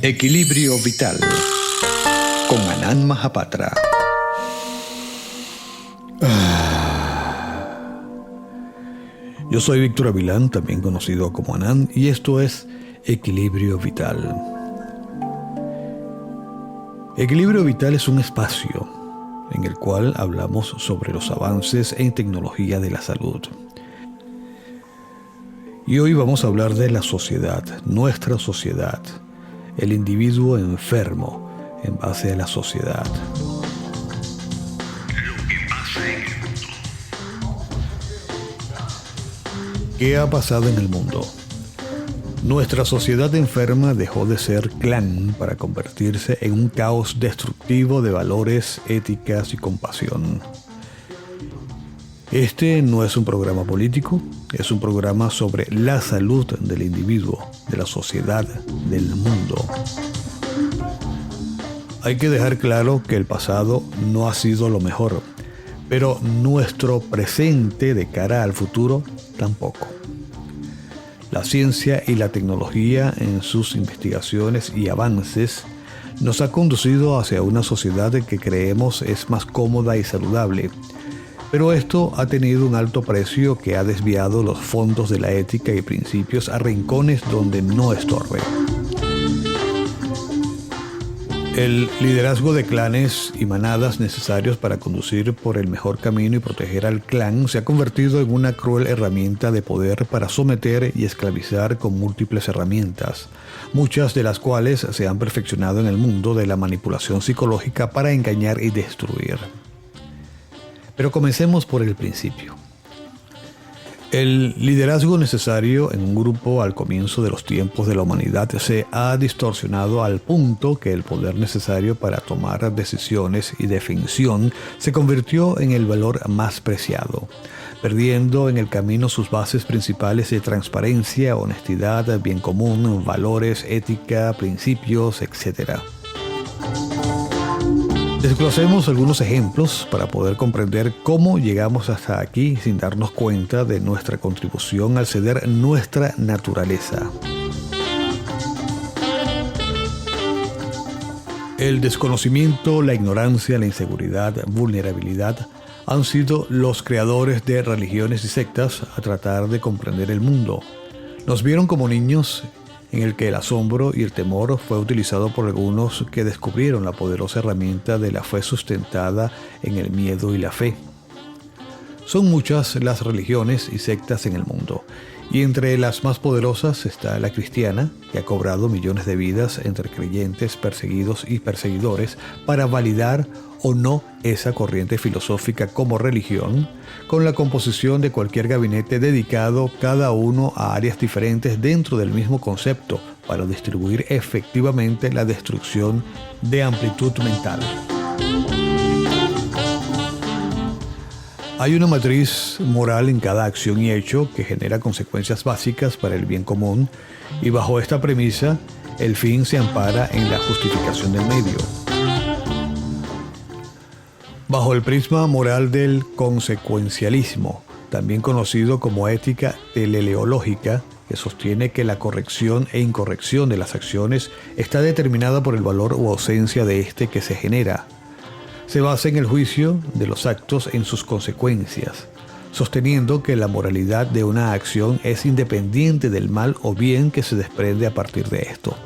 Equilibrio Vital con Anand Mahapatra. Yo soy Víctor Avilán, también conocido como Anand, y esto es Equilibrio Vital. Equilibrio Vital es un espacio en el cual hablamos sobre los avances en tecnología de la salud. Y hoy vamos a hablar de la sociedad, nuestra sociedad, el individuo enfermo en base a la sociedad. Lo que pasa en el mundo. ¿Qué ha pasado en el mundo? Nuestra sociedad enferma dejó de ser clan para convertirse en un caos destructivo de valores, éticas y compasión. Este no es un programa político, es un programa sobre la salud del individuo, de la sociedad, del mundo. Hay que dejar claro que el pasado no ha sido lo mejor, pero nuestro presente de cara al futuro tampoco. La ciencia y la tecnología en sus investigaciones y avances nos ha conducido hacia una sociedad que creemos es más cómoda y saludable. Pero esto ha tenido un alto precio que ha desviado los fondos de la ética y principios a rincones donde no estorbe. El liderazgo de clanes y manadas necesarios para conducir por el mejor camino y proteger al clan se ha convertido en una cruel herramienta de poder para someter y esclavizar con múltiples herramientas, muchas de las cuales se han perfeccionado en el mundo de la manipulación psicológica para engañar y destruir. Pero comencemos por el principio. El liderazgo necesario en un grupo al comienzo de los tiempos de la humanidad se ha distorsionado al punto que el poder necesario para tomar decisiones y definición se convirtió en el valor más preciado, perdiendo en el camino sus bases principales de transparencia, honestidad, bien común, valores, ética, principios, etc. Desglosemos algunos ejemplos para poder comprender cómo llegamos hasta aquí sin darnos cuenta de nuestra contribución al ceder nuestra naturaleza. El desconocimiento, la ignorancia, la inseguridad, vulnerabilidad han sido los creadores de religiones y sectas a tratar de comprender el mundo. Nos vieron como niños en el que el asombro y el temor fue utilizado por algunos que descubrieron la poderosa herramienta de la fe sustentada en el miedo y la fe. Son muchas las religiones y sectas en el mundo, y entre las más poderosas está la cristiana, que ha cobrado millones de vidas entre creyentes, perseguidos y perseguidores para validar o no esa corriente filosófica como religión, con la composición de cualquier gabinete dedicado cada uno a áreas diferentes dentro del mismo concepto para distribuir efectivamente la destrucción de amplitud mental. Hay una matriz moral en cada acción y hecho que genera consecuencias básicas para el bien común, y bajo esta premisa, el fin se ampara en la justificación del medio. Bajo el prisma moral del consecuencialismo, también conocido como ética teleológica, que sostiene que la corrección e incorrección de las acciones está determinada por el valor o ausencia de este que se genera, se basa en el juicio de los actos en sus consecuencias, sosteniendo que la moralidad de una acción es independiente del mal o bien que se desprende a partir de esto.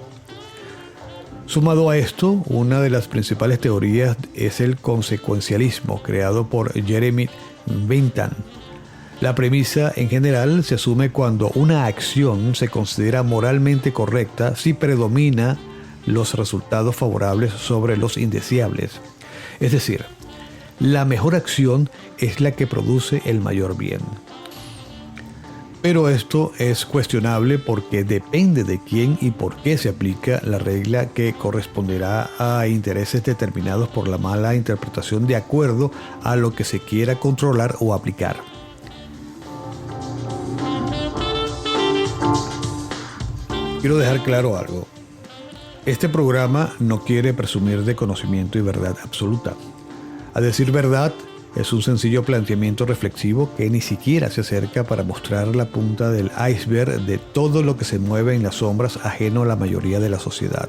Sumado a esto, una de las principales teorías es el consecuencialismo, creado por Jeremy Bentham. La premisa en general se asume cuando una acción se considera moralmente correcta si predomina los resultados favorables sobre los indeseables. Es decir, la mejor acción es la que produce el mayor bien. Pero esto es cuestionable porque depende de quién y por qué se aplica la regla, que corresponderá a intereses determinados por la mala interpretación de acuerdo a lo que se quiera controlar o aplicar. Quiero dejar claro algo. Este programa no quiere presumir de conocimiento y verdad absoluta. A decir verdad, es un sencillo planteamiento reflexivo que ni siquiera se acerca para mostrar la punta del iceberg de todo lo que se mueve en las sombras ajeno a la mayoría de la sociedad.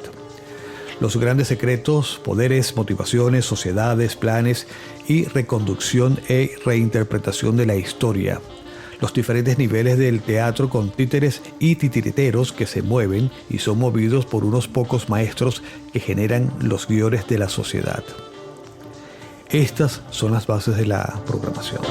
los grandes secretos, poderes, motivaciones, sociedades, planes y reconducción e reinterpretación de la historia. Los diferentes niveles del teatro con títeres y titiriteros que se mueven y son movidos por unos pocos maestros que generan los guiones de la sociedad. Estas son las bases de la programación.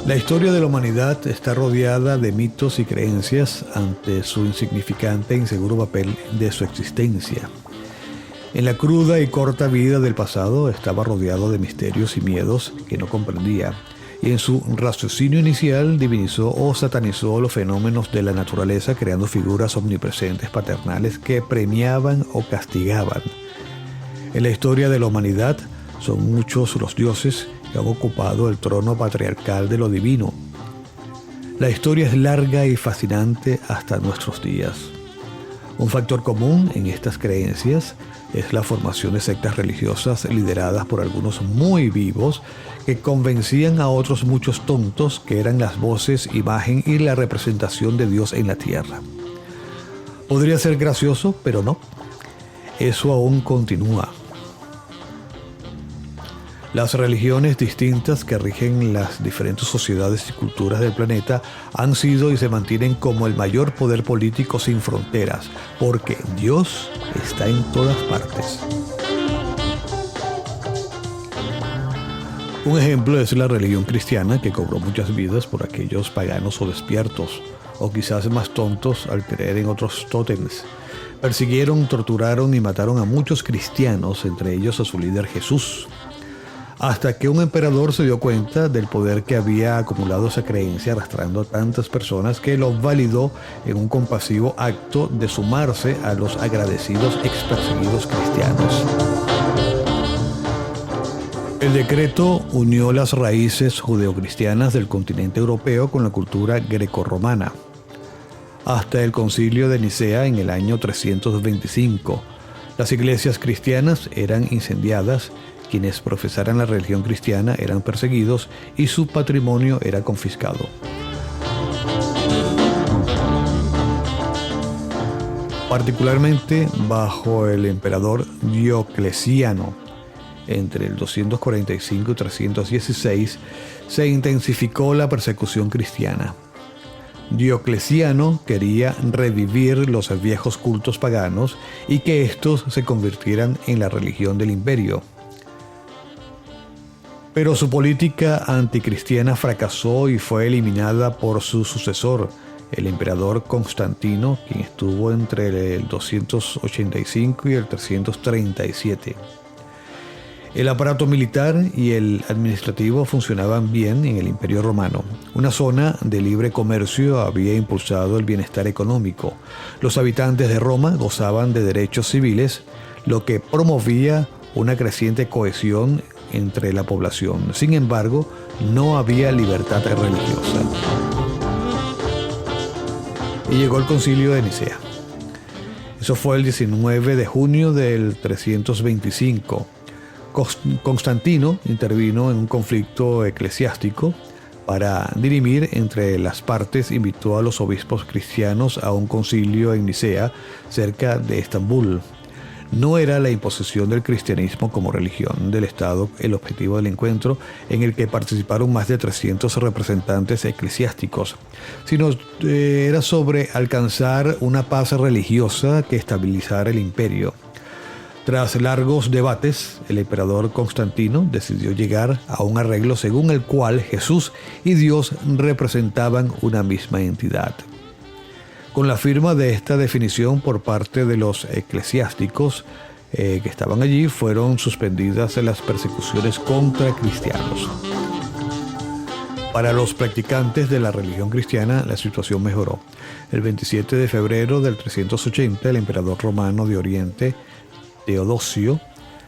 La historia de la humanidad está rodeada de mitos y creencias ante su insignificante e inseguro papel de su existencia. En la cruda y corta vida del pasado estaba rodeado de misterios y miedos que no comprendía, y en su raciocinio inicial divinizó o satanizó los fenómenos de la naturaleza, creando figuras omnipresentes paternales que premiaban o castigaban. En la historia de la humanidad son muchos los dioses que han ocupado el trono patriarcal de lo divino. La historia es larga y fascinante hasta nuestros días. Un factor común en estas creencias es la formación de sectas religiosas lideradas por algunos muy vivos que convencían a otros muchos tontos que eran las voces, imagen y la representación de Dios en la tierra. Podría ser gracioso, pero no. Eso aún continúa. Las religiones distintas que rigen las diferentes sociedades y culturas del planeta han sido y se mantienen como el mayor poder político sin fronteras, porque Dios está en todas partes. Un ejemplo es la religión cristiana, que cobró muchas vidas por aquellos paganos o despiertos, o quizás más tontos al creer en otros tótems. Persiguieron, torturaron y mataron a muchos cristianos, entre ellos a su líder Jesús, hasta que un emperador se dio cuenta del poder que había acumulado esa creencia, arrastrando a tantas personas, que lo validó en un compasivo acto de sumarse a los agradecidos experseguidos cristianos. El decreto unió las raíces judeocristianas del continente europeo con la cultura grecorromana. Hasta el concilio de Nicea en el año 325, las iglesias cristianas eran incendiadas, quienes profesaran la religión cristiana eran perseguidos y su patrimonio era confiscado. Particularmente bajo el emperador Diocleciano, entre el 245 y 316, se intensificó la persecución cristiana. Diocleciano quería revivir los viejos cultos paganos y que estos se convirtieran en la religión del imperio. Pero su política anticristiana fracasó y fue eliminada por su sucesor, el emperador Constantino, quien estuvo entre el 285 y el 337. El aparato militar y el administrativo funcionaban bien en el Imperio Romano. Una zona de libre comercio había impulsado el bienestar económico. Los habitantes de Roma gozaban de derechos civiles, lo que promovía una creciente cohesión entre la población. Sin embargo, no había libertad religiosa. Y llegó el concilio de Nicea. Eso fue el 19 de junio del 325. Constantino intervino en un conflicto eclesiástico. Para dirimir entre las partes, invitó a los obispos cristianos a un concilio en Nicea, cerca de Estambul. No era la imposición del cristianismo como religión del Estado el objetivo del encuentro, en el que participaron más de 300 representantes eclesiásticos, sino era sobre alcanzar una paz religiosa que estabilizara el imperio. Tras largos debates, el emperador Constantino decidió llegar a un arreglo según el cual Jesús y Dios representaban una misma entidad. Con la firma de esta definición por parte de los eclesiásticos que estaban allí, fueron suspendidas las persecuciones contra cristianos. Para los practicantes de la religión cristiana, la situación mejoró. El 27 de febrero del 380, el emperador romano de Oriente, Teodosio,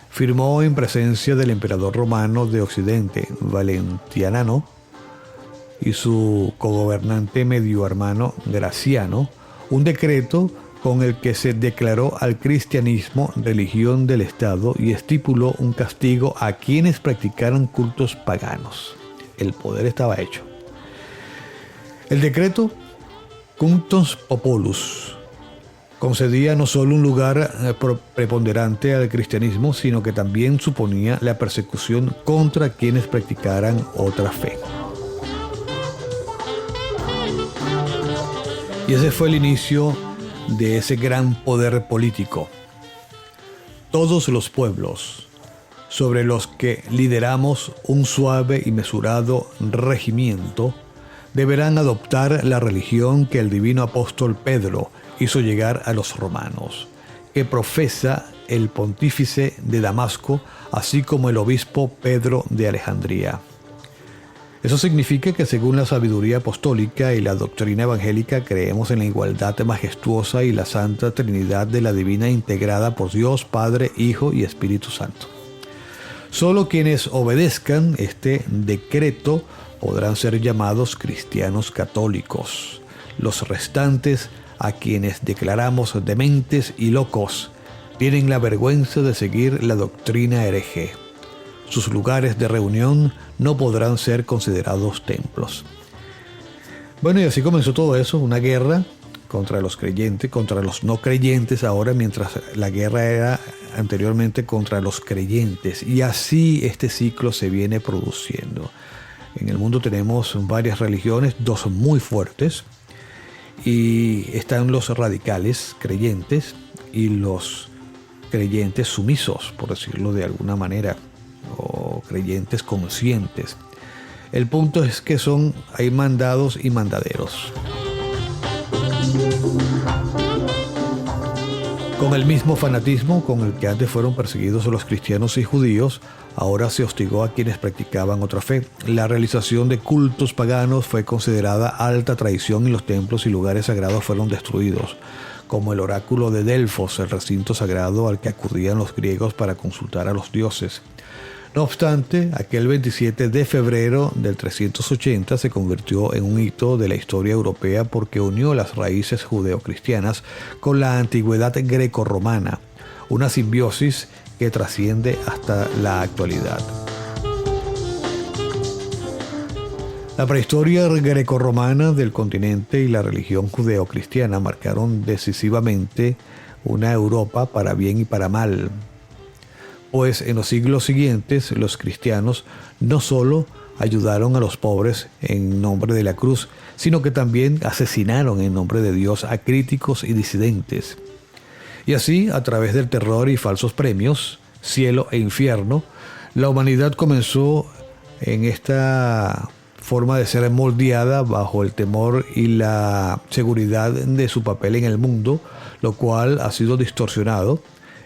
firmó en presencia del emperador romano de Occidente, Valentiano, y su cogobernante medio hermano Graciano, un decreto con el que se declaró al cristianismo religión del Estado y estipuló un castigo a quienes practicaran cultos paganos. el poder estaba hecho. El decreto Cunctos Populus concedía no solo un lugar preponderante al cristianismo, sino que también suponía la persecución contra quienes practicaran otra fe. Y ese fue el inicio de ese gran poder político. Todos los pueblos sobre los que lideramos un suave y mesurado regimiento deberán adoptar la religión que el divino apóstol Pedro hizo llegar a los romanos, que profesa el pontífice de Damasco, así como el obispo Pedro de Alejandría. Eso significa que según la sabiduría apostólica y la doctrina evangélica creemos en la igualdad majestuosa y la santa Trinidad de la divina integrada por Dios, Padre, Hijo y Espíritu Santo. Solo quienes obedezcan este decreto podrán ser llamados cristianos católicos. Los restantes, a quienes declaramos dementes y locos, tienen la vergüenza de seguir la doctrina hereje. Sus lugares de reunión no podrán ser considerados templos. Bueno, y así comenzó todo eso, una guerra contra los creyentes, contra los no creyentes ahora, mientras la guerra era anteriormente contra los creyentes. Y así este ciclo se viene produciendo. En el mundo tenemos varias religiones, dos muy fuertes, y están los radicales creyentes y los creyentes sumisos, por decirlo de alguna manera, o creyentes conscientes. El punto es que hay mandados y mandaderos. Con el mismo fanatismo con el que antes fueron perseguidos los cristianos y judíos, ahora se hostigó a quienes practicaban otra fe. La realización de cultos paganos fue considerada alta traición y los templos y lugares sagrados fueron destruidos, como el oráculo de Delfos, el recinto sagrado al que acudían los griegos para consultar a los dioses. No obstante, aquel 27 de febrero del 380 se convirtió en un hito de la historia europea porque unió las raíces judeocristianas con la antigüedad grecorromana, una simbiosis que trasciende hasta la actualidad. La prehistoria grecorromana del continente y la religión judeocristiana marcaron decisivamente una Europa para bien y para mal. Pues en los siglos siguientes los cristianos no solo ayudaron a los pobres en nombre de la cruz, sino que también asesinaron en nombre de Dios a críticos y disidentes. Y así, a través del terror y falsos premios, cielo e infierno, la humanidad comenzó en esta forma de ser moldeada bajo el temor y la seguridad de su papel en el mundo, lo cual ha sido distorsionado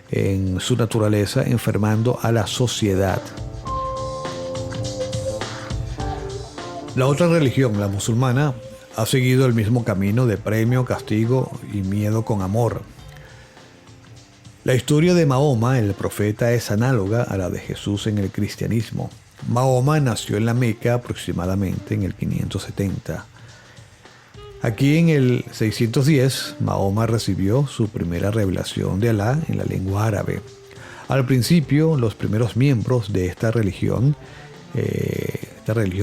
en su naturaleza, enfermando a la sociedad. La otra religión, la musulmana, ha seguido el mismo camino de premio, castigo y miedo con amor. La historia de Mahoma, el profeta, es análoga a la de Jesús en el cristianismo. Mahoma nació en la Meca aproximadamente en el 570. Aquí en el 610, Mahoma recibió su primera revelación de Alá en la lengua árabe. Al principio, los primeros miembros de esta religión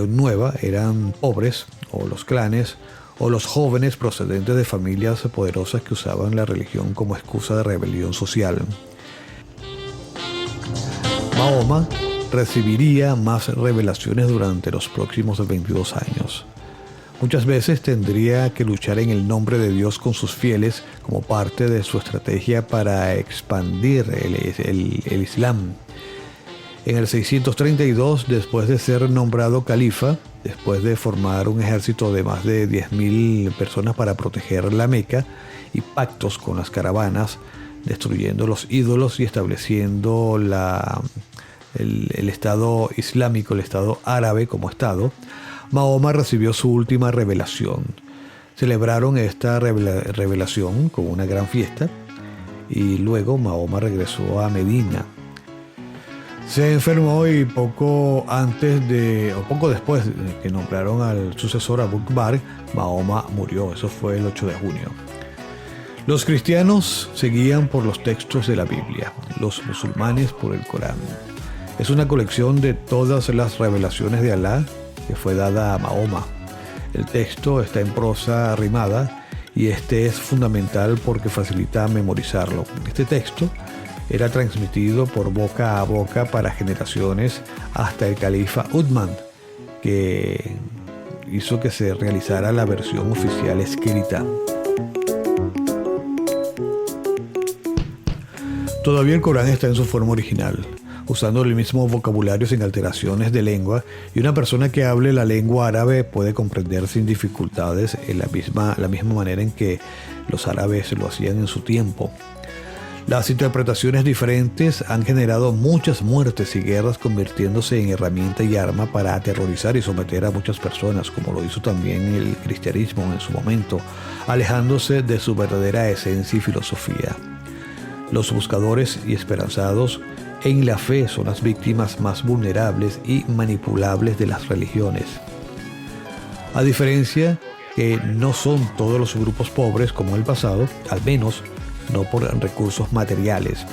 nueva, eran pobres, o los clanes, o los jóvenes procedentes de familias poderosas que usaban la religión como excusa de rebelión social. Mahoma recibiría más revelaciones durante los próximos 22 años. Muchas veces tendría que luchar en el nombre de Dios con sus fieles como parte de su estrategia para expandir el Islam. En el 632, después de ser nombrado califa, después de formar un ejército de más de 10.000 personas para proteger la Meca y pactos con las caravanas, destruyendo los ídolos y estableciendo el Estado Islámico, el Estado árabe como Estado, Mahoma recibió su última revelación. Celebraron esta revelación con una gran fiesta y luego Mahoma regresó a Medina. Se enfermó y poco después de que nombraron al sucesor Abu Bakr, Mahoma murió. Eso fue el 8 de junio. Los cristianos seguían por los textos de la Biblia, los musulmanes por el Corán. Es una colección de todas las revelaciones de Alá que fue dada a Mahoma. El texto está en prosa rimada y este es fundamental porque facilita memorizarlo. Este texto era transmitido por boca a boca para generaciones hasta el califa Uthman, que hizo que se realizara la versión oficial escrita. Todavía el Corán está en su forma original, usando el mismo vocabulario sin alteraciones de lengua, y una persona que hable la lengua árabe puede comprender sin dificultades en la misma manera en que los árabes lo hacían en su tiempo. Las interpretaciones diferentes han generado muchas muertes y guerras, convirtiéndose en herramienta y arma para aterrorizar y someter a muchas personas, como lo hizo también el cristianismo en su momento, alejándose de su verdadera esencia y filosofía. Los buscadores y esperanzados en la fe son las víctimas más vulnerables y manipulables de las religiones. A diferencia que no son todos los grupos pobres como el pasado, al menos no por recursos materiales.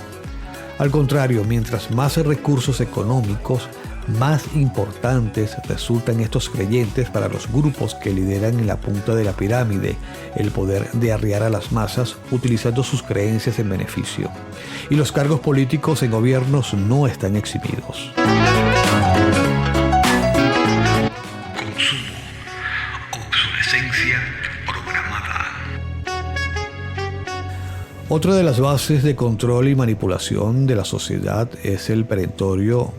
Al contrario, mientras más recursos económicos, más importantes resultan estos creyentes para los grupos que lideran en la punta de la pirámide el poder de arriar a las masas utilizando sus creencias en beneficio. Y los cargos políticos en gobiernos no están eximidos. Consumo. Obsolescencia programada. Otra de las bases de control y manipulación de la sociedad es el perentorio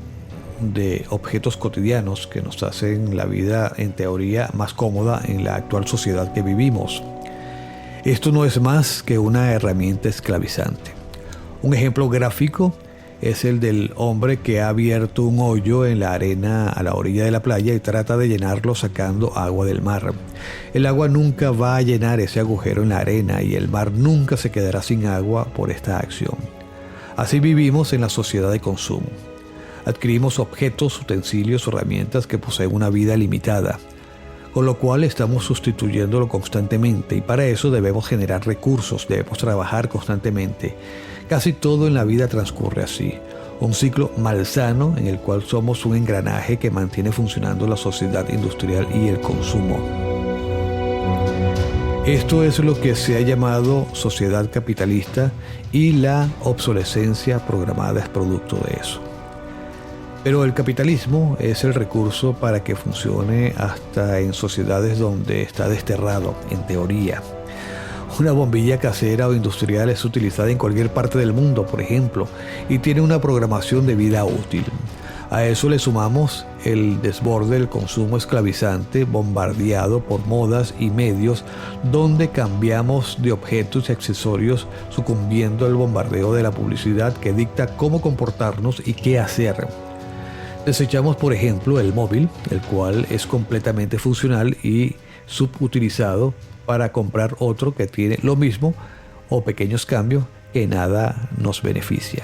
de objetos cotidianos que nos hacen la vida en teoría más cómoda en la actual sociedad que vivimos. Esto no es más que una herramienta esclavizante. Un ejemplo gráfico es el del hombre que ha abierto un hoyo en la arena a la orilla de la playa y trata de llenarlo sacando agua del mar. El agua nunca va a llenar ese agujero en la arena y el mar nunca se quedará sin agua por esta acción. Así vivimos en la sociedad de consumo. Adquirimos objetos, utensilios, herramientas que poseen una vida limitada, con lo cual estamos sustituyéndolo constantemente y para eso debemos generar recursos, debemos trabajar constantemente. Casi todo en la vida transcurre así, un ciclo malsano en el cual somos un engranaje que mantiene funcionando la sociedad industrial y el consumo. Esto es lo que se ha llamado sociedad capitalista y la obsolescencia programada es producto de eso. Pero el capitalismo es el recurso para que funcione hasta en sociedades donde está desterrado, en teoría. Una bombilla casera o industrial es utilizada en cualquier parte del mundo, por ejemplo, y tiene una programación de vida útil. A eso le sumamos el desborde del consumo esclavizante bombardeado por modas y medios donde cambiamos de objetos y accesorios sucumbiendo al bombardeo de la publicidad que dicta cómo comportarnos y qué hacer. Desechamos, por ejemplo, el móvil, el cual es completamente funcional y subutilizado para comprar otro que tiene lo mismo o pequeños cambios que nada nos beneficia.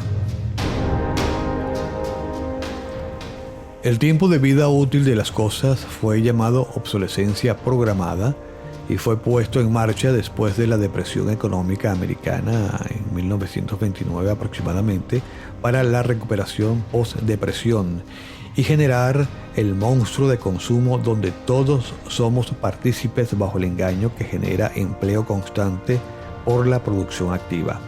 El tiempo de vida útil de las cosas fue llamado obsolescencia programada y fue puesto en marcha después de la depresión económica americana en 1929 aproximadamente para la recuperación post-depresión y generar el monstruo de consumo donde todos somos partícipes bajo el engaño que genera empleo constante por la producción activa.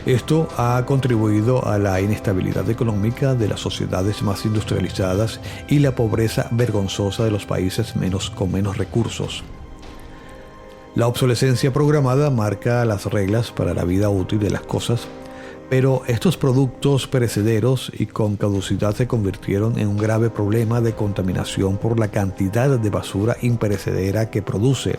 Esto ha contribuido a la inestabilidad económica de las sociedades más industrializadas y la pobreza vergonzosa de los países con menos recursos. La obsolescencia programada marca las reglas para la vida útil de las cosas, pero estos productos perecederos y con caducidad se convirtieron en un grave problema de contaminación por la cantidad de basura imperecedera que produce.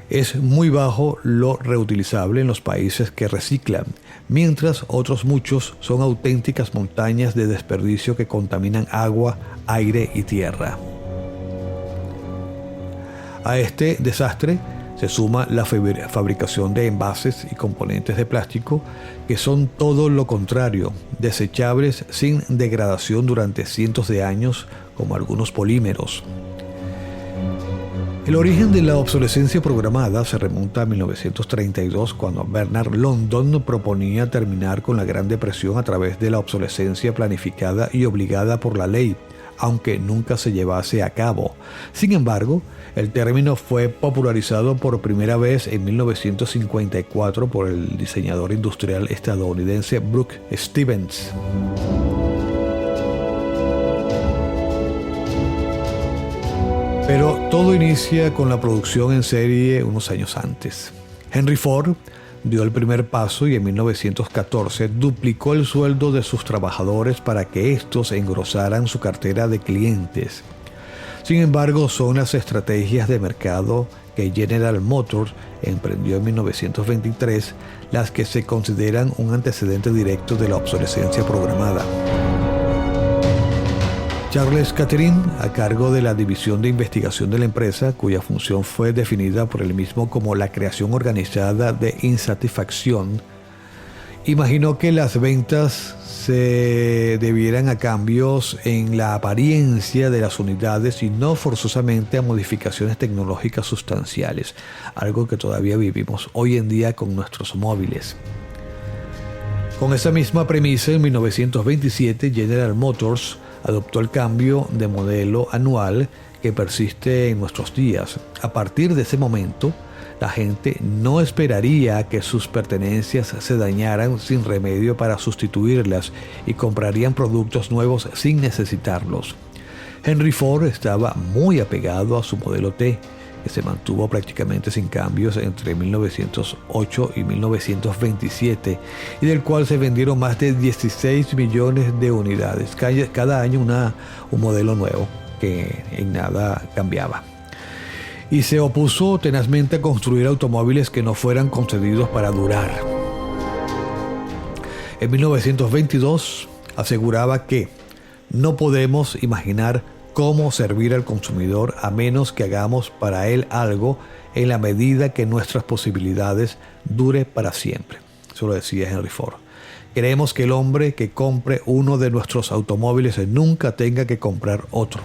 Es muy bajo lo reutilizable en los países que reciclan, mientras otros muchos son auténticas montañas de desperdicio que contaminan agua, aire y tierra. A este desastre se suma la fabricación de envases y componentes de plástico que son todo lo contrario, desechables sin degradación durante cientos de años, como algunos polímeros. El origen de la obsolescencia programada se remonta a 1932, cuando Bernard London proponía terminar con la Gran Depresión a través de la obsolescencia planificada y obligada por la ley, aunque nunca se llevase a cabo. Sin embargo, el término fue popularizado por primera vez en 1954 por el diseñador industrial estadounidense Brooks Stevens. Pero todo inicia con la producción en serie unos años antes. Henry Ford dio el primer paso y en 1914 duplicó el sueldo de sus trabajadores para que estos engrosaran su cartera de clientes. Sin embargo, son las estrategias de mercado que General Motors emprendió en 1923 las que se consideran un antecedente directo de la obsolescencia programada. Charles Catherine, a cargo de la división de investigación de la empresa, cuya función fue definida por él mismo como la creación organizada de insatisfacción, imaginó que las ventas se debieran a cambios en la apariencia de las unidades y no forzosamente a modificaciones tecnológicas sustanciales, algo que todavía vivimos hoy en día con nuestros móviles. Con esa misma premisa, en 1927, General Motors adoptó el cambio de modelo anual que persiste en nuestros días. A partir de ese momento, la gente no esperaría que sus pertenencias se dañaran sin remedio para sustituirlas y comprarían productos nuevos sin necesitarlos. Henry Ford estaba muy apegado a su modelo T, que se mantuvo prácticamente sin cambios entre 1908 y 1927 y del cual se vendieron más de 16 millones de unidades. Cada año un modelo nuevo que en nada cambiaba. Y se opuso tenazmente a construir automóviles que no fueran concebidos para durar. En 1922 aseguraba que no podemos imaginar cómo servir al consumidor a menos que hagamos para él algo en la medida que nuestras posibilidades dure para siempre. Eso lo decía Henry Ford. Queremos que el hombre que compre uno de nuestros automóviles nunca tenga que comprar otro.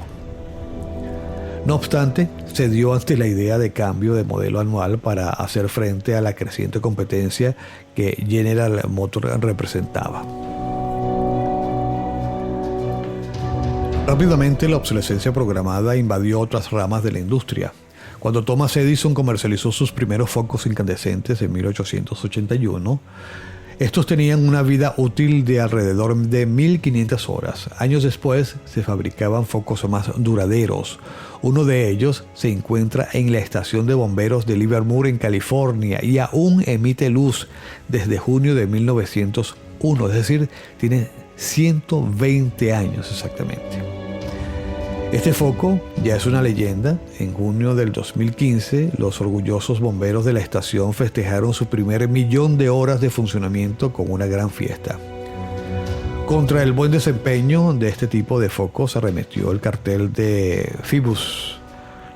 No obstante, se dio ante la idea de cambio de modelo anual para hacer frente a la creciente competencia que General Motors representaba. Rápidamente la obsolescencia programada invadió otras ramas de la industria. Cuando Thomas Edison comercializó sus primeros focos incandescentes en 1881, estos tenían una vida útil de alrededor de 1500 horas. Años después se fabricaban focos más duraderos. Uno de ellos se encuentra en la estación de bomberos de Livermore en California y aún emite luz desde junio de 1901, es decir, tiene 120 años exactamente. Este foco ya es una leyenda. En junio del 2015, los orgullosos bomberos de la estación festejaron su primer 1.000.000 de horas de funcionamiento con una gran fiesta. Contra el buen desempeño de este tipo de focos arremetió el cartel de Phoebus,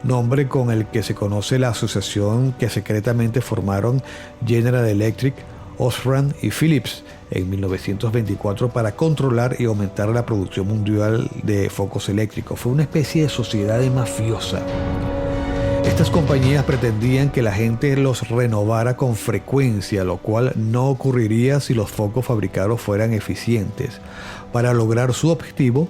nombre con el que se conoce la asociación que secretamente formaron General Electric, Osram y Philips en 1924 para controlar y aumentar la producción mundial de focos eléctricos. Fue una especie de sociedad mafiosa. Estas compañías pretendían que la gente los renovara con frecuencia, lo cual no ocurriría si los focos fabricados fueran eficientes. Para lograr su objetivo,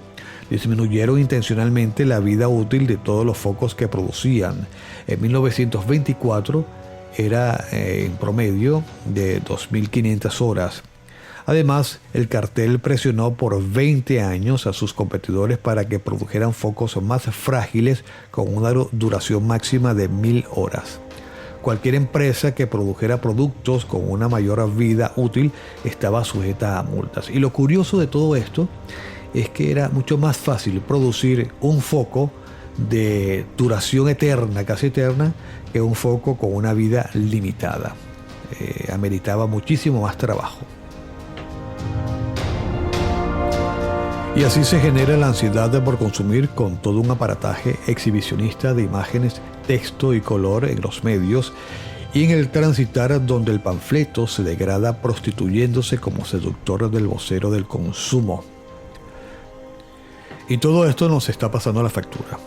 disminuyeron intencionalmente la vida útil de todos los focos que producían. En 1924 era en promedio de 2.500 horas. Además, el cartel presionó por 20 años a sus competidores para que produjeran focos más frágiles con una duración máxima de 1.000 horas. Cualquier empresa que produjera productos con una mayor vida útil estaba sujeta a multas. Y lo curioso de todo esto es que era mucho más fácil producir un foco de duración eterna, casi eterna, que un foco con una vida limitada. Ameritaba muchísimo más trabajo. Y así se genera la ansiedad por consumir con todo un aparataje exhibicionista de imágenes, texto y color en los medios y en el transitar donde el panfleto se degrada prostituyéndose como seductor del vocero del consumo. Y todo esto nos está pasando a la factura.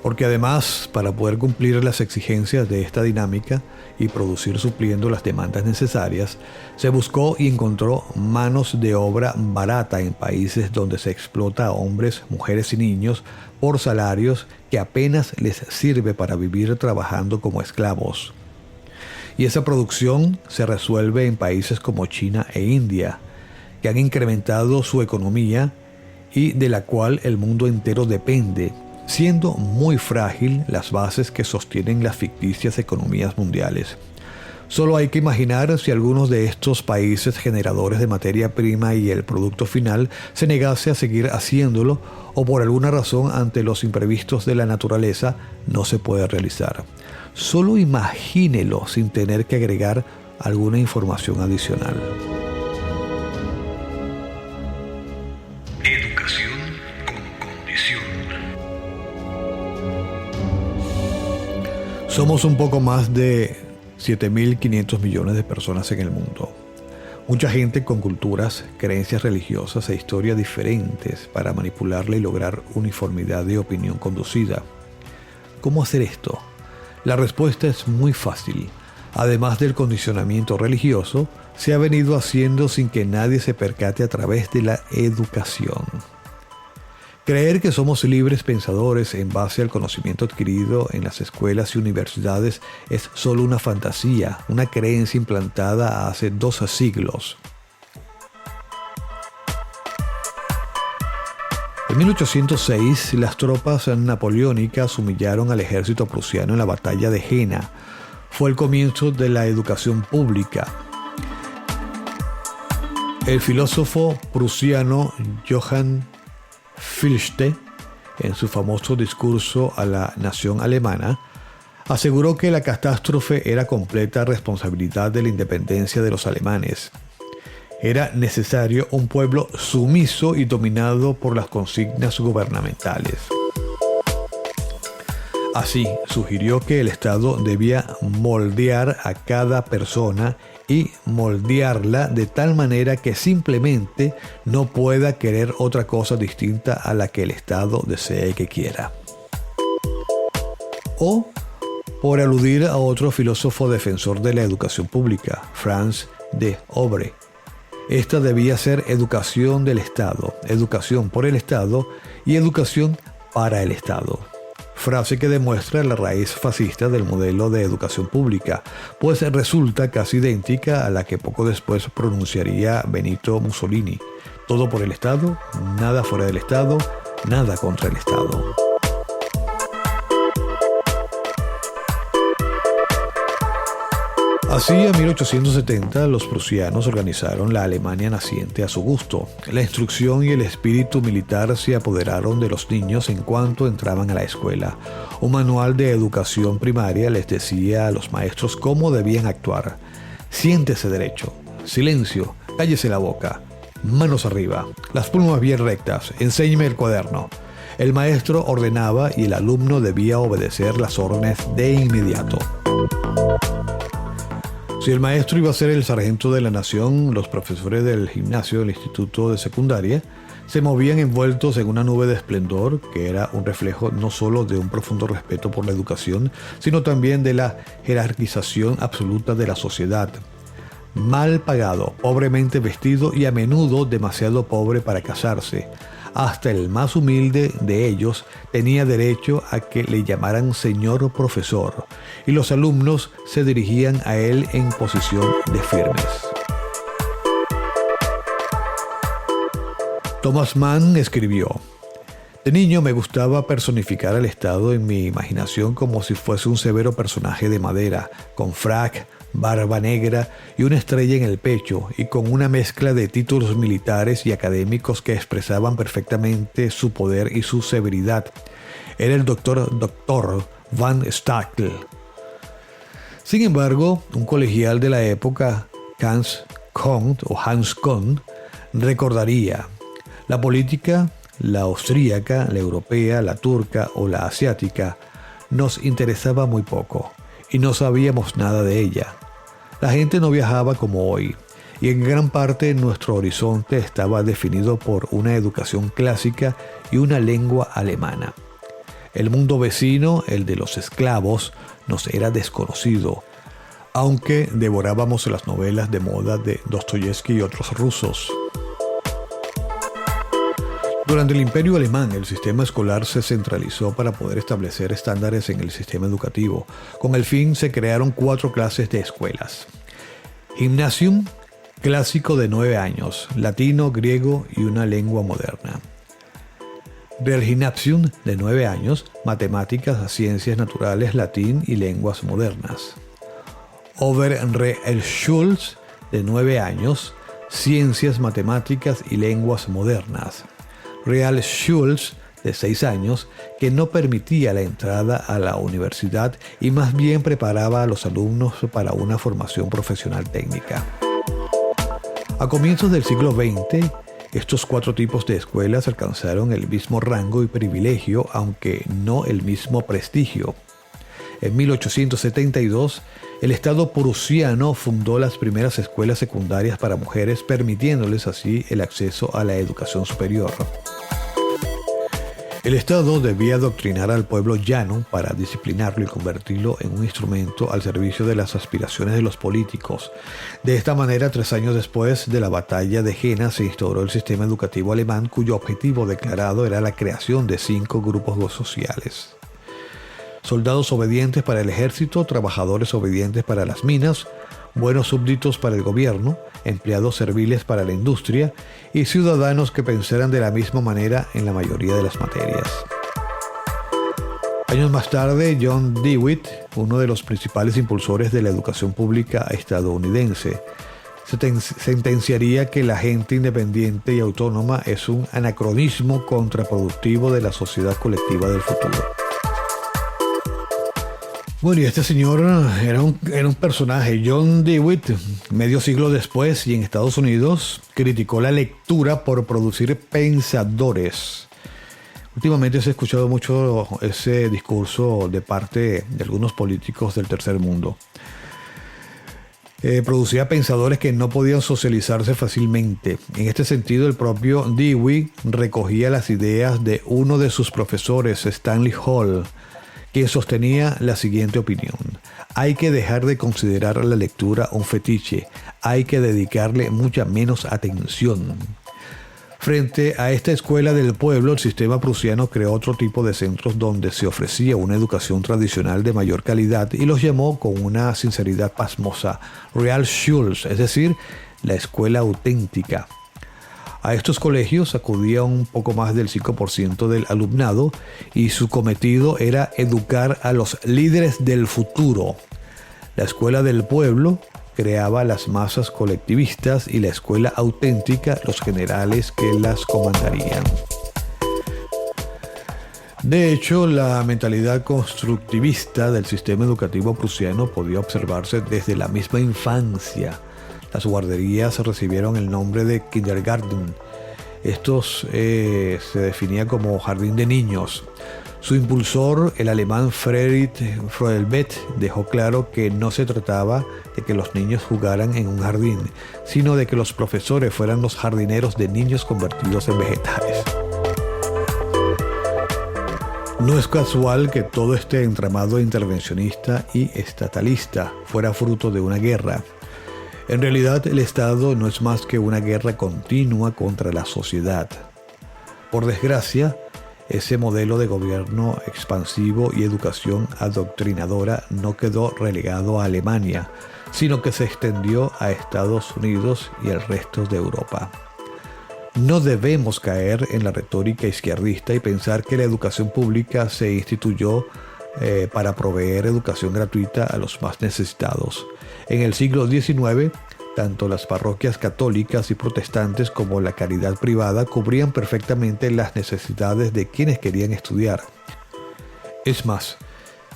Porque además, para poder cumplir las exigencias de esta dinámica y producir supliendo las demandas necesarias, se buscó y encontró manos de obra barata en países donde se explota a hombres, mujeres y niños por salarios que apenas les sirve para vivir trabajando como esclavos. Y esa producción se resuelve en países como China e India, que han incrementado su economía y de la cual el mundo entero depende, siendo muy frágil las bases que sostienen las ficticias economías mundiales. Solo hay que imaginar si algunos de estos países generadores de materia prima y el producto final se negase a seguir haciéndolo o por alguna razón ante los imprevistos de la naturaleza no se puede realizar. Solo imagínelo sin tener que agregar alguna información adicional. Educación con condición. Somos un poco más de 7.500 millones de personas en el mundo. Mucha gente con culturas, creencias religiosas e historias diferentes para manipularla y lograr uniformidad de opinión conducida. ¿Cómo hacer esto? La respuesta es muy fácil. Además del condicionamiento religioso, se ha venido haciendo sin que nadie se percate a través de la educación. Creer que somos libres pensadores en base al conocimiento adquirido en las escuelas y universidades es solo una fantasía, una creencia implantada hace 2 siglos. En 1806, las tropas napoleónicas humillaron al ejército prusiano en la batalla de Jena. Fue el comienzo de la educación pública. El filósofo prusiano Johann Fichte, en su famoso discurso a la nación alemana, aseguró que la catástrofe era completa responsabilidad de la independencia de los alemanes. Era necesario un pueblo sumiso y dominado por las consignas gubernamentales. Así, sugirió que el Estado debía moldear a cada persona y moldearla de tal manera que simplemente no pueda querer otra cosa distinta a la que el Estado desee que quiera. O, por aludir a otro filósofo defensor de la educación pública, Franz de Obre, esta debía ser educación del Estado, educación por el Estado y educación para el Estado. Frase que demuestra la raíz fascista del modelo de educación pública, pues resulta casi idéntica a la que poco después pronunciaría Benito Mussolini. Todo por el Estado, nada fuera del Estado, nada contra el Estado. Así, en 1870, los prusianos organizaron la Alemania naciente a su gusto. La instrucción y el espíritu militar se apoderaron de los niños en cuanto entraban a la escuela. Un manual de educación primaria les decía a los maestros cómo debían actuar. Siéntese derecho, silencio, cállese la boca, manos arriba, las plumas bien rectas, enséñeme el cuaderno. El maestro ordenaba y el alumno debía obedecer las órdenes de inmediato. Si el maestro iba a ser el sargento de la nación, los profesores del gimnasio del instituto de secundaria se movían envueltos en una nube de esplendor que era un reflejo no solo de un profundo respeto por la educación, sino también de la jerarquización absoluta de la sociedad. Mal pagado, pobremente vestido y a menudo demasiado pobre para casarse. Hasta el más humilde de ellos tenía derecho a que le llamaran señor profesor, y los alumnos se dirigían a él en posición de firmes. Thomas Mann escribió: de niño me gustaba personificar al Estado en mi imaginación como si fuese un severo personaje de madera, con frac, barba negra y una estrella en el pecho, y con una mezcla de títulos militares y académicos que expresaban perfectamente su poder y su severidad. Era el doctor Van Stackel. Sin embargo, un colegial de la época, Hans Kohn, recordaría: la política, la austríaca, la europea, la turca o la asiática, nos interesaba muy poco y no sabíamos nada de ella. La gente no viajaba como hoy, y en gran parte nuestro horizonte estaba definido por una educación clásica y una lengua alemana. El mundo vecino, el de los esclavos, nos era desconocido, aunque devorábamos las novelas de moda de Dostoyevsky y otros rusos. Durante el Imperio Alemán, el sistema escolar se centralizó para poder establecer estándares en el sistema educativo. Con el fin se crearon 4 clases de escuelas. Gymnasium, clásico de 9 años, latino, griego y una lengua moderna. Realgymnasium, de 9 años, matemáticas, ciencias naturales, latín y lenguas modernas. Oberrealschule, de 9 años, ciencias, matemáticas y lenguas modernas. Realschule, de 6 años, que no permitía la entrada a la universidad y más bien preparaba a los alumnos para una formación profesional técnica. A comienzos del siglo XX, estos 4 tipos de escuelas alcanzaron el mismo rango y privilegio, aunque no el mismo prestigio. En 1872, el Estado prusiano fundó las primeras escuelas secundarias para mujeres, permitiéndoles así el acceso a la educación superior. El Estado debía adoctrinar al pueblo llano para disciplinarlo y convertirlo en un instrumento al servicio de las aspiraciones de los políticos. De esta manera, 3 años después de la batalla de Jena, se instauró el sistema educativo alemán, cuyo objetivo declarado era la creación de 5 grupos sociales: soldados obedientes para el ejército, trabajadores obedientes para las minas, buenos súbditos para el gobierno, empleados serviles para la industria y ciudadanos que pensaran de la misma manera en la mayoría de las materias. Años más tarde, John Dewey, uno de los principales impulsores de la educación pública estadounidense, sentenciaría que la gente independiente y autónoma es un anacronismo contraproductivo de la sociedad colectiva del futuro. Bueno, y este señor era un personaje. John Dewey, medio siglo después y en Estados Unidos, criticó la lectura por producir pensadores. Últimamente se ha escuchado mucho ese discurso de parte de algunos políticos del tercer mundo. Producía pensadores que no podían socializarse fácilmente. En este sentido, el propio Dewey recogía las ideas de uno de sus profesores, Stanley Hall, quien sostenía la siguiente opinión: hay que dejar de considerar la lectura un fetiche, hay que dedicarle mucha menos atención. Frente a esta escuela del pueblo, el sistema prusiano creó otro tipo de centros donde se ofrecía una educación tradicional de mayor calidad y los llamó con una sinceridad pasmosa Realschule, es decir, la escuela auténtica. A estos colegios acudía un poco más del 5% del alumnado y su cometido era educar a los líderes del futuro. La escuela del pueblo creaba las masas colectivistas y la escuela auténtica los generales que las comandarían. De hecho, la mentalidad constructivista del sistema educativo prusiano podía observarse desde la misma infancia. Las guarderías recibieron el nombre de Kindergarten. Estos se definía como jardín de niños. Su impulsor, el alemán Friedrich Froebelt, dejó claro que no se trataba de que los niños jugaran en un jardín, sino de que los profesores fueran los jardineros de niños convertidos en vegetales. No es casual que todo este entramado intervencionista y estatalista fuera fruto de una guerra. En realidad, el Estado no es más que una guerra continua contra la sociedad. Por desgracia, ese modelo de gobierno expansivo y educación adoctrinadora no quedó relegado a Alemania, sino que se extendió a Estados Unidos y el resto de Europa. No debemos caer en la retórica izquierdista y pensar que la educación pública se instituyó para proveer educación gratuita a los más necesitados. En el siglo XIX, tanto las parroquias católicas y protestantes como la caridad privada cubrían perfectamente las necesidades de quienes querían estudiar. Es más,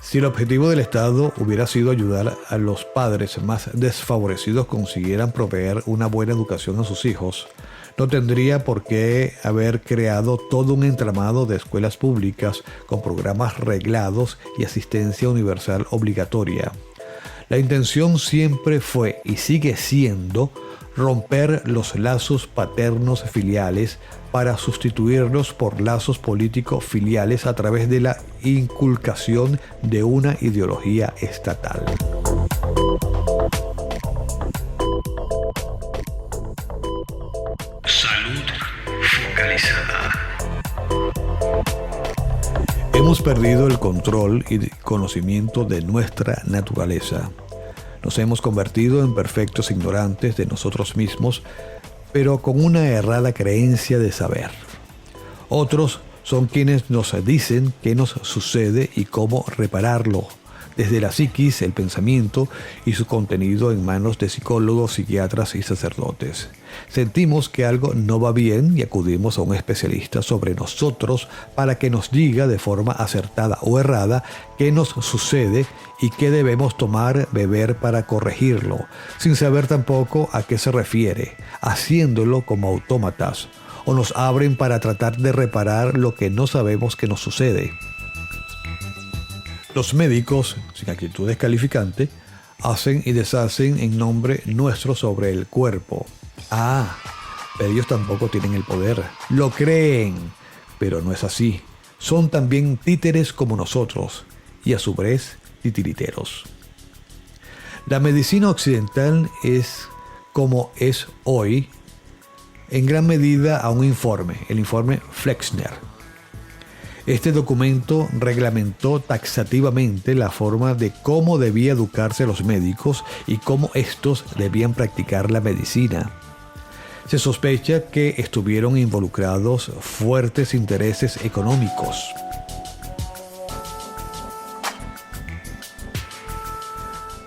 si el objetivo del Estado hubiera sido ayudar a los padres más desfavorecidos consiguieran proveer una buena educación a sus hijos, no tendría por qué haber creado todo un entramado de escuelas públicas con programas reglados y asistencia universal obligatoria. La intención siempre fue y sigue siendo romper los lazos paternos filiales para sustituirlos por lazos políticos filiales a través de la inculcación de una ideología estatal. Salud focalizada. Hemos perdido el control y conocimiento de nuestra naturaleza. Nos hemos convertido en perfectos ignorantes de nosotros mismos, pero con una errada creencia de saber. Otros son quienes nos dicen qué nos sucede y cómo repararlo, desde la psiquis, el pensamiento y su contenido en manos de psicólogos, psiquiatras y sacerdotes. Sentimos que algo no va bien y acudimos a un especialista sobre nosotros para que nos diga de forma acertada o errada qué nos sucede y qué debemos tomar, beber para corregirlo, sin saber tampoco a qué se refiere, haciéndolo como autómatas, o nos abren para tratar de reparar lo que no sabemos que nos sucede. Los médicos, sin actitud descalificante, hacen y deshacen en nombre nuestro sobre el cuerpo. Pero ellos tampoco tienen el poder. Lo creen, pero no es así. Son también títeres como nosotros y a su vez titiriteros. La medicina occidental es como es hoy en gran medida a un informe, el informe Flexner. Este documento reglamentó taxativamente la forma de cómo debía educarse a los médicos y cómo estos debían practicar la medicina. Se sospecha que estuvieron involucrados fuertes intereses económicos.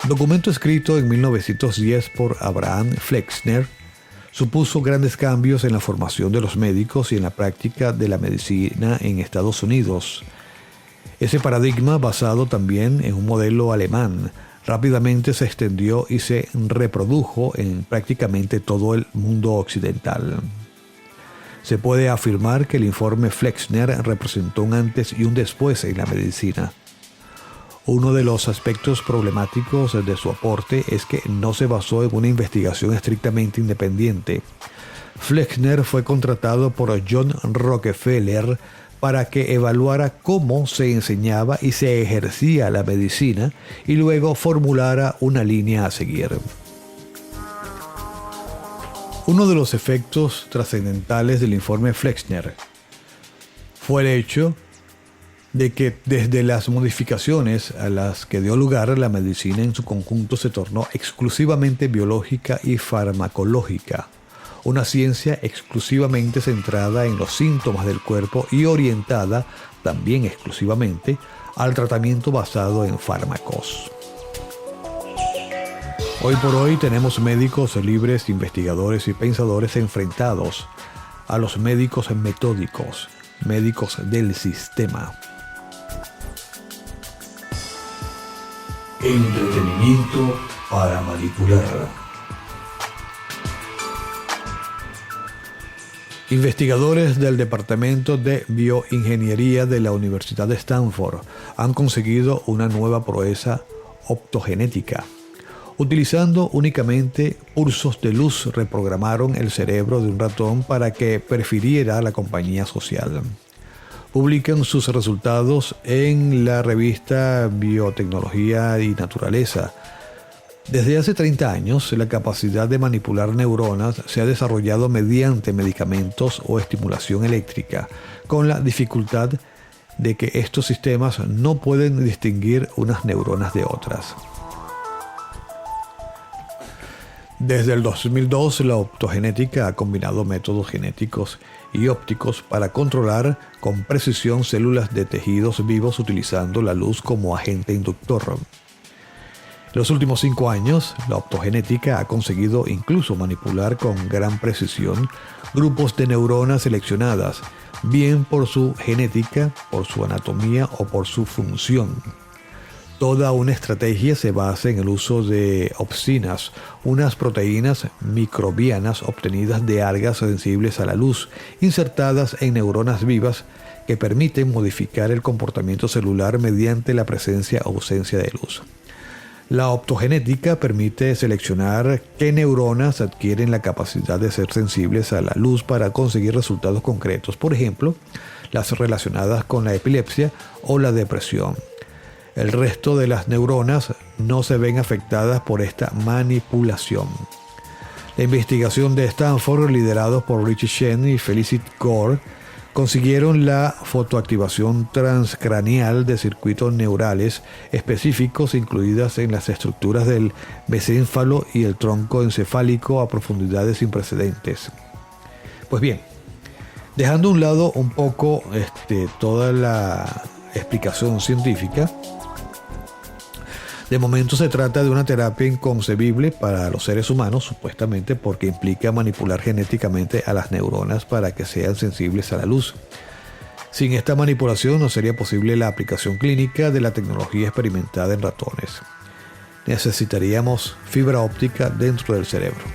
Documento escrito en 1910 por Abraham Flexner, supuso grandes cambios en la formación de los médicos y en la práctica de la medicina en Estados Unidos. Ese paradigma, basado también en un modelo alemán, rápidamente se extendió y se reprodujo en prácticamente todo el mundo occidental. Se puede afirmar que el informe Flexner representó un antes y un después en la medicina. Uno de los aspectos problemáticos de su aporte es que no se basó en una investigación estrictamente independiente. Flexner fue contratado por John Rockefeller para que evaluara cómo se enseñaba y se ejercía la medicina y luego formulara una línea a seguir. Uno de los efectos trascendentales del informe Flexner fue el hecho de que desde las modificaciones a las que dio lugar, la medicina en su conjunto se tornó exclusivamente biológica y farmacológica, una ciencia exclusivamente centrada en los síntomas del cuerpo y orientada también exclusivamente al tratamiento basado en fármacos. Hoy por hoy tenemos médicos libres, investigadores y pensadores enfrentados a los médicos metódicos, médicos del sistema. Entretenimiento para manipular. Investigadores del Departamento de Bioingeniería de la Universidad de Stanford han conseguido una nueva proeza optogenética. Utilizando únicamente pulsos de luz, reprogramaron el cerebro de un ratón para que prefiriera la compañía social. Publican sus resultados en la revista Biotecnología y Naturaleza. Desde hace 30 años, la capacidad de manipular neuronas se ha desarrollado mediante medicamentos o estimulación eléctrica, con la dificultad de que estos sistemas no pueden distinguir unas neuronas de otras. Desde el 2002, la optogenética ha combinado métodos genéticos y ópticos para controlar con precisión células de tejidos vivos utilizando la luz como agente inductor. En los últimos 5 años, la optogenética ha conseguido incluso manipular con gran precisión grupos de neuronas seleccionadas, bien por su genética, por su anatomía o por su función. Toda una estrategia se basa en el uso de opsinas, unas proteínas microbianas obtenidas de algas sensibles a la luz, insertadas en neuronas vivas que permiten modificar el comportamiento celular mediante la presencia o ausencia de luz. La optogenética permite seleccionar qué neuronas adquieren la capacidad de ser sensibles a la luz para conseguir resultados concretos, por ejemplo, las relacionadas con la epilepsia o la depresión. El resto de las neuronas no se ven afectadas por esta manipulación. La investigación de Stanford, liderados por Richie Shen y Felicity Gore, consiguieron la fotoactivación transcraneal de circuitos neurales específicos incluidas en las estructuras del mesencéfalo y el tronco encefálico a profundidades sin precedentes. Pues bien, dejando a un lado un poco toda la explicación científica, de momento se trata de una terapia inconcebible para los seres humanos, supuestamente porque implica manipular genéticamente a las neuronas para que sean sensibles a la luz. Sin esta manipulación no sería posible la aplicación clínica de la tecnología experimentada en ratones. Necesitaríamos fibra óptica dentro del cerebro.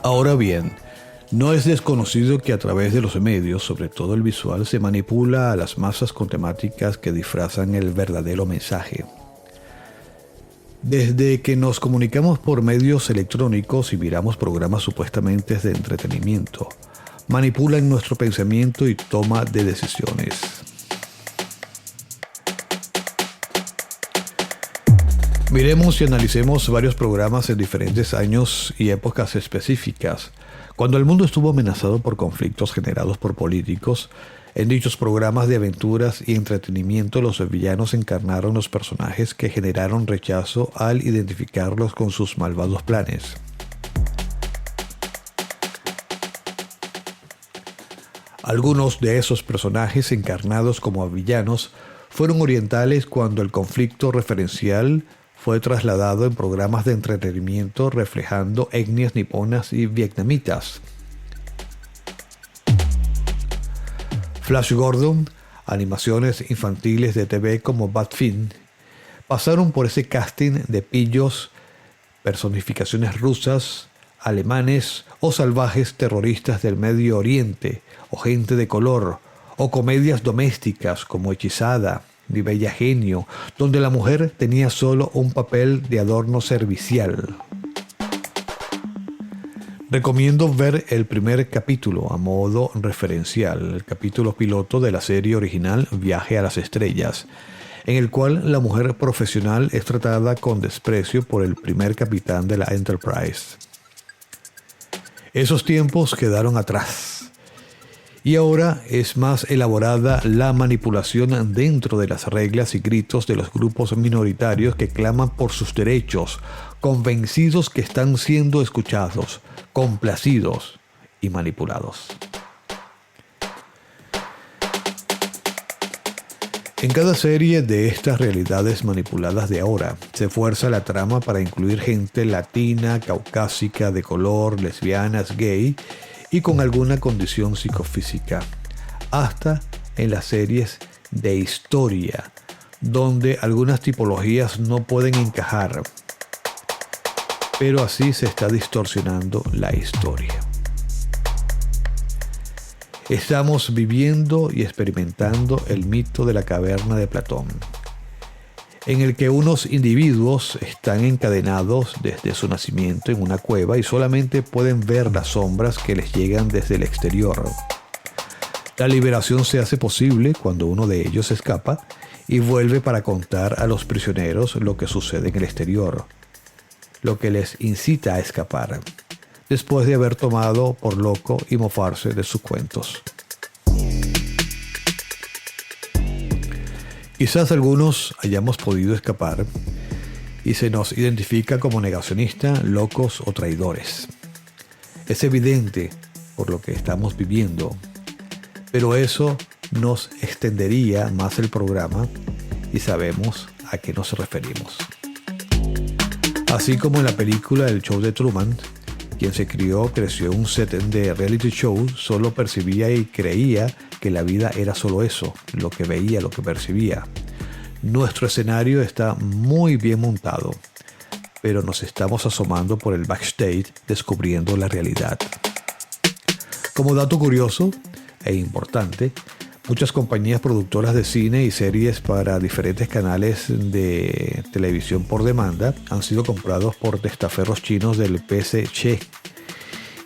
Ahora bien, no es desconocido que a través de los medios, sobre todo el visual, se manipula a las masas con temáticas que disfrazan el verdadero mensaje. Desde que nos comunicamos por medios electrónicos y miramos programas supuestamente de entretenimiento, manipulan nuestro pensamiento y toma de decisiones. Miremos y analicemos varios programas en diferentes años y épocas específicas. Cuando el mundo estuvo amenazado por conflictos generados por políticos, en dichos programas de aventuras y entretenimiento los villanos encarnaron los personajes que generaron rechazo al identificarlos con sus malvados planes. Algunos de esos personajes encarnados como villanos fueron orientales cuando el conflicto referencial fue trasladado en programas de entretenimiento reflejando etnias niponas y vietnamitas. Flash Gordon, animaciones infantiles de TV como Batfin, pasaron por ese casting de pillos, personificaciones rusas, alemanes o salvajes terroristas del Medio Oriente, o gente de color, o comedias domésticas como Hechizada, Mi Bella Genio, donde la mujer tenía solo un papel de adorno servicial. Recomiendo ver el primer capítulo a modo referencial, el capítulo piloto de la serie original Viaje a las Estrellas, en el cual la mujer profesional es tratada con desprecio por el primer capitán de la Enterprise. Esos tiempos quedaron atrás. Y ahora es más elaborada la manipulación dentro de las reglas y gritos de los grupos minoritarios que claman por sus derechos, convencidos que están siendo escuchados, complacidos y manipulados. En cada serie de estas realidades manipuladas de ahora, se fuerza la trama para incluir gente latina, caucásica, de color, lesbianas, gay y con alguna condición psicofísica, hasta en las series de historia, donde algunas tipologías no pueden encajar, pero así se está distorsionando la historia. Estamos viviendo y experimentando el mito de la caverna de Platón, en el que unos individuos están encadenados desde su nacimiento en una cueva y solamente pueden ver las sombras que les llegan desde el exterior. La liberación se hace posible cuando uno de ellos escapa y vuelve para contar a los prisioneros lo que sucede en el exterior, lo que les incita a escapar, después de haber tomado por loco y mofarse de sus cuentos. Quizás algunos hayamos podido escapar y se nos identifica como negacionistas, locos o traidores. Es evidente por lo que estamos viviendo, pero eso nos extendería más el programa y sabemos a qué nos referimos. Así como en la película El Show de Truman, quien se creció en un set de reality show, solo percibía y creía que la vida era solo eso, lo que veía, lo que percibía. Nuestro escenario está muy bien montado, pero nos estamos asomando por el backstage descubriendo la realidad. Como dato curioso e importante, Muchas compañías productoras de cine y series para diferentes canales de televisión por demanda han sido comprados por testaferros chinos del PSC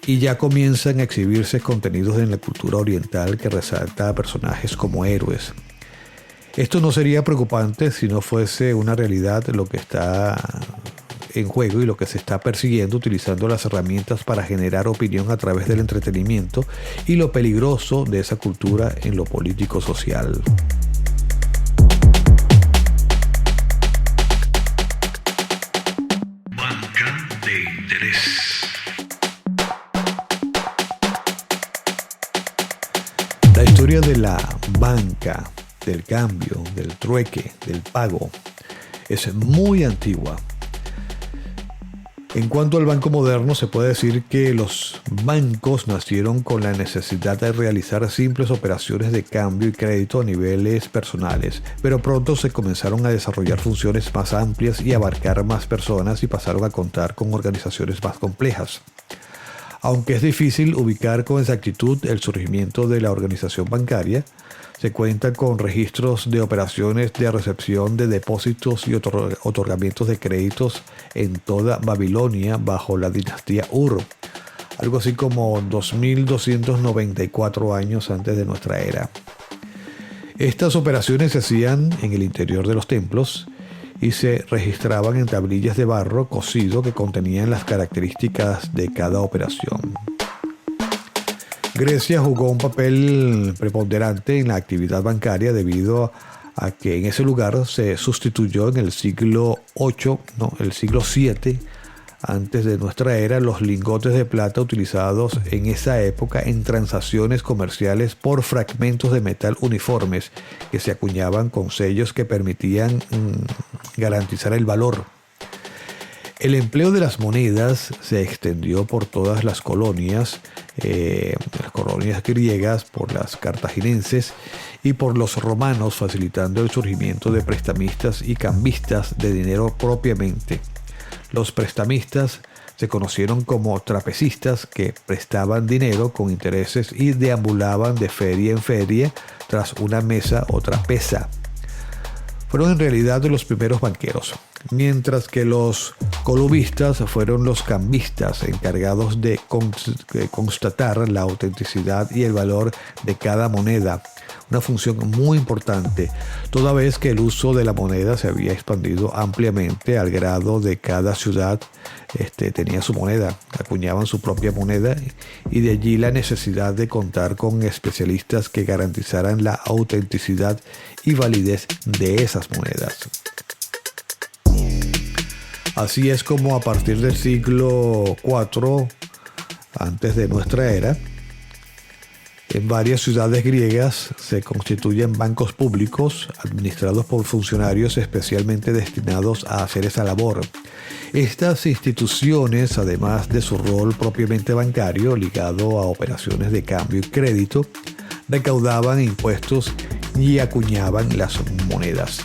y ya comienzan a exhibirse contenidos en la cultura oriental que resalta a personajes como héroes. Esto no sería preocupante si no fuese una realidad lo que está en juego y lo que se está persiguiendo utilizando las herramientas para generar opinión a través del entretenimiento y lo peligroso de esa cultura en lo político-social. Banca de interés. La historia de la banca, del cambio, del trueque, del pago, es muy antigua. En cuanto al banco moderno, se puede decir que los bancos nacieron con la necesidad de realizar simples operaciones de cambio y crédito a niveles personales, pero pronto se comenzaron a desarrollar funciones más amplias y abarcar más personas y pasaron a contar con organizaciones más complejas. Aunque es difícil ubicar con exactitud el surgimiento de la organización bancaria, se cuenta con registros de operaciones de recepción de depósitos y otorgamientos de créditos en toda Babilonia bajo la dinastía Ur, algo así como 2294 años antes de nuestra era. Estas operaciones se hacían en el interior de los templos y se registraban en tablillas de barro cocido que contenían las características de cada operación. Grecia jugó un papel preponderante en la actividad bancaria debido a que en ese lugar se sustituyó en el siglo VII antes de nuestra era los lingotes de plata utilizados en esa época en transacciones comerciales por fragmentos de metal uniformes que se acuñaban con sellos que permitían garantizar el valor. El empleo de las monedas se extendió por todas las colonias griegas, por las cartaginenses y por los romanos, facilitando el surgimiento de prestamistas y cambistas de dinero propiamente. Los prestamistas se conocieron como trapecistas, que prestaban dinero con intereses y deambulaban de feria en feria tras una mesa o trapeza. Fueron en realidad los primeros banqueros, mientras que los colubistas fueron los cambistas encargados de constatar la autenticidad y el valor de cada moneda, una función muy importante, toda vez que el uso de la moneda se había expandido ampliamente al grado de cada ciudad tenía su moneda, acuñaban su propia moneda, y de allí la necesidad de contar con especialistas que garantizaran la autenticidad y validez de esas monedas. Así es como a partir del siglo IV antes de nuestra era, en varias ciudades griegas se constituyen bancos públicos administrados por funcionarios especialmente destinados a hacer esa labor. Estas instituciones, además de su rol propiamente bancario ligado a operaciones de cambio y crédito, recaudaban impuestos y acuñaban las monedas.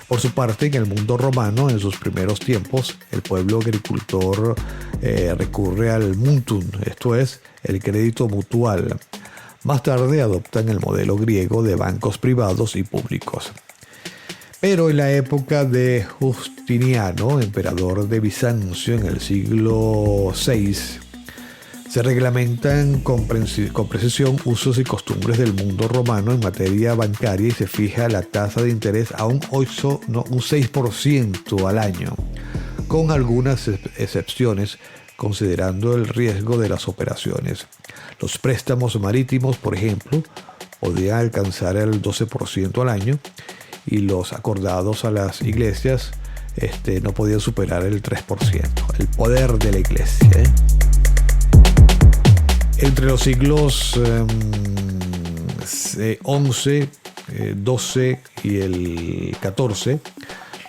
Por su parte, en el mundo romano, en sus primeros tiempos, el pueblo agricultor recurre al mutuum, esto es, el crédito mutual. Más tarde adoptan el modelo griego de bancos privados y públicos. Pero en la época de Justiniano, emperador de Bizancio, en el siglo VI, se reglamentan con precisión usos y costumbres del mundo romano en materia bancaria y se fija la tasa de interés a un 6% al año, con algunas excepciones, considerando el riesgo de las operaciones. Los préstamos marítimos, por ejemplo, podían alcanzar el 12% al año y los acordados a las iglesias no podían superar el 3%. El poder de la iglesia. Entre los siglos XI, XII y el XIV,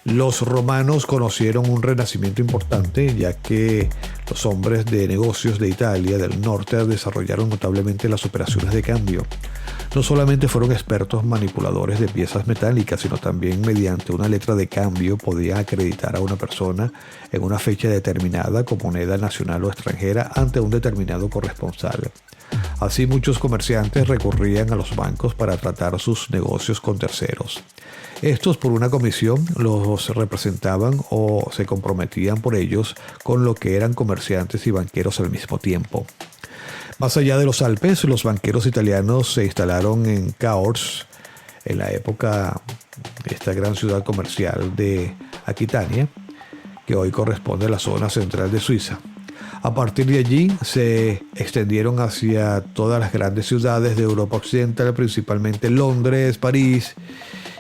los romanos conocieron un renacimiento importante, ya que los hombres de negocios de Italia del norte desarrollaron notablemente las operaciones de cambio. No solamente fueron expertos manipuladores de piezas metálicas, sino también mediante una letra de cambio podían acreditar a una persona en una fecha determinada con moneda nacional o extranjera ante un determinado corresponsal. Así muchos comerciantes recurrían a los bancos para tratar sus negocios con terceros. Estos, por una comisión, los representaban o se comprometían por ellos con lo que eran comerciantes y banqueros al mismo tiempo. Más allá de los Alpes, los banqueros italianos se instalaron en Cahors, en la época de esta gran ciudad comercial de Aquitania, que hoy corresponde a la zona central de Suiza. A partir de allí se extendieron hacia todas las grandes ciudades de Europa Occidental, principalmente Londres, París,